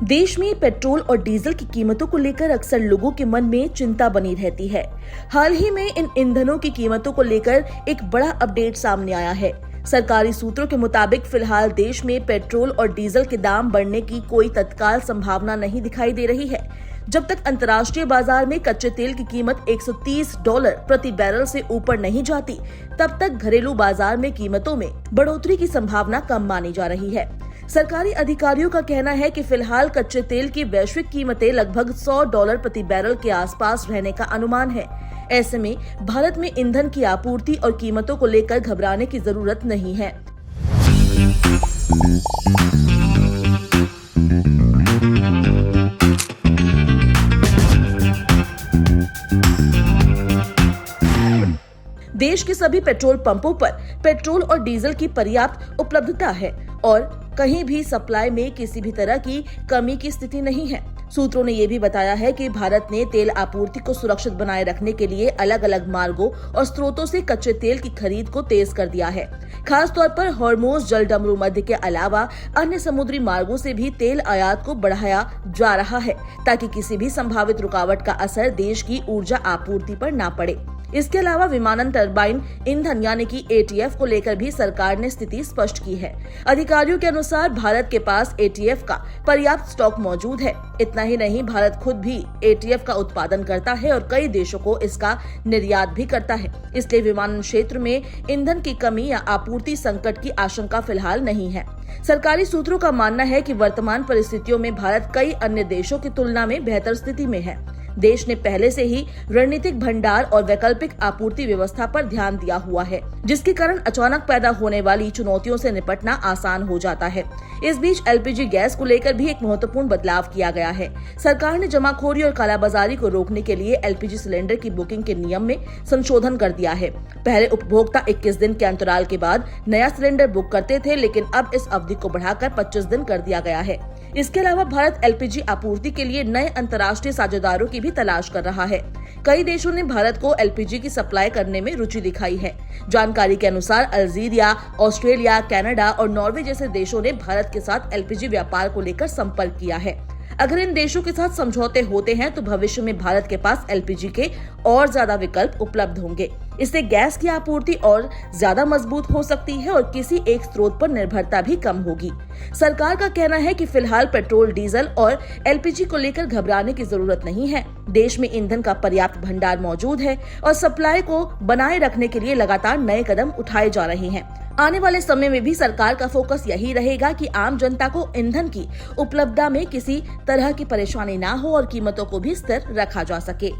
देश में पेट्रोल और डीजल की कीमतों को लेकर अक्सर लोगों के मन में चिंता बनी रहती है। हाल ही में इन ईंधनों की कीमतों को लेकर एक बड़ा अपडेट सामने आया है। सरकारी सूत्रों के मुताबिक फिलहाल देश में पेट्रोल और डीजल के दाम बढ़ने की कोई तत्काल संभावना नहीं दिखाई दे रही है। जब तक अंतर्राष्ट्रीय बाजार में कच्चे तेल की कीमत $130 प्रति बैरल से ऊपर नहीं जाती, तब तक घरेलू बाजार में कीमतों में बढ़ोतरी की संभावना कम मानी जा रही है। सरकारी अधिकारियों का कहना है कि फिलहाल कच्चे तेल की वैश्विक कीमतें लगभग $100 प्रति बैरल के आसपास रहने का अनुमान है। ऐसे में भारत में ईंधन की आपूर्ति और कीमतों को लेकर घबराने की जरूरत नहीं है। देश के सभी पेट्रोल पंपों पर पेट्रोल और डीजल की पर्याप्त उपलब्धता है और कहीं भी सप्लाई में किसी भी तरह की कमी की स्थिति नहीं है। सूत्रों ने ये भी बताया है कि भारत ने तेल आपूर्ति को सुरक्षित बनाए रखने के लिए अलग अलग मार्गों और स्रोतों से कच्चे तेल की खरीद को तेज कर दिया है। खास तौर पर हॉर्मुज़ जलडमरू मध्य के अलावा अन्य समुद्री मार्गों से भी तेल आयात को बढ़ाया जा रहा है, ताकि किसी भी संभावित रुकावट का असर देश की ऊर्जा आपूर्ति पर न पड़े। इसके अलावा विमानन टरबाइन ईंधन यानी कि ATF को लेकर भी सरकार ने स्थिति स्पष्ट की है। अधिकारियों के अनुसार भारत के पास ATF का पर्याप्त स्टॉक मौजूद है। इतना ही नहीं, भारत खुद भी ATF का उत्पादन करता है और कई देशों को इसका निर्यात भी करता है। इसलिए विमानन क्षेत्र में ईंधन की कमी या आपूर्ति संकट की आशंका फिलहाल नहीं है। सरकारी सूत्रों का मानना है कि वर्तमान परिस्थितियों में भारत कई अन्य देशों की तुलना में बेहतर स्थिति में है। देश ने पहले से ही रणनीतिक भंडार और वैकल्पिक आपूर्ति व्यवस्था पर ध्यान दिया हुआ है, जिसके कारण अचानक पैदा होने वाली चुनौतियों से निपटना आसान हो जाता है। इस बीच LPG गैस को लेकर भी एक महत्वपूर्ण बदलाव किया गया है। सरकार ने जमाखोरी और कालाबाजारी को रोकने के लिए LPG सिलेंडर की बुकिंग के नियम में संशोधन कर दिया है। पहले उपभोक्ता 21 दिन के अंतराल के बाद नया सिलेंडर बुक करते थे, लेकिन अब इस अवधि को बढ़ाकर 25 दिन कर दिया गया है। इसके अलावा भारत LPG आपूर्ति के लिए नए अंतर्राष्ट्रीय साझेदारों की भी तलाश कर रहा है। कई देशों ने भारत को LPG की सप्लाई करने में रुचि दिखाई है। जानकारी के अनुसार अल्जीरिया, ऑस्ट्रेलिया, कनाडा और नॉर्वे जैसे देशों ने भारत के साथ LPG व्यापार को लेकर संपर्क किया है। अगर इन देशों के साथ समझौते होते हैं तो भविष्य में भारत के पास LPG के और ज्यादा विकल्प उपलब्ध होंगे। इससे गैस की आपूर्ति और ज्यादा मजबूत हो सकती है और किसी एक स्रोत पर निर्भरता भी कम होगी। सरकार का कहना है कि फिलहाल पेट्रोल, डीजल और LPG को लेकर घबराने की जरूरत नहीं है। देश में ईंधन का पर्याप्त भंडार मौजूद है और सप्लाई को बनाए रखने के लिए लगातार नए कदम उठाए जा रहे हैं। आने वाले समय में भी सरकार का फोकस यही रहेगा कि आम जनता को ईंधन की उपलब्धता में किसी तरह की परेशानी ना हो और कीमतों को भी स्थिर रखा जा सके।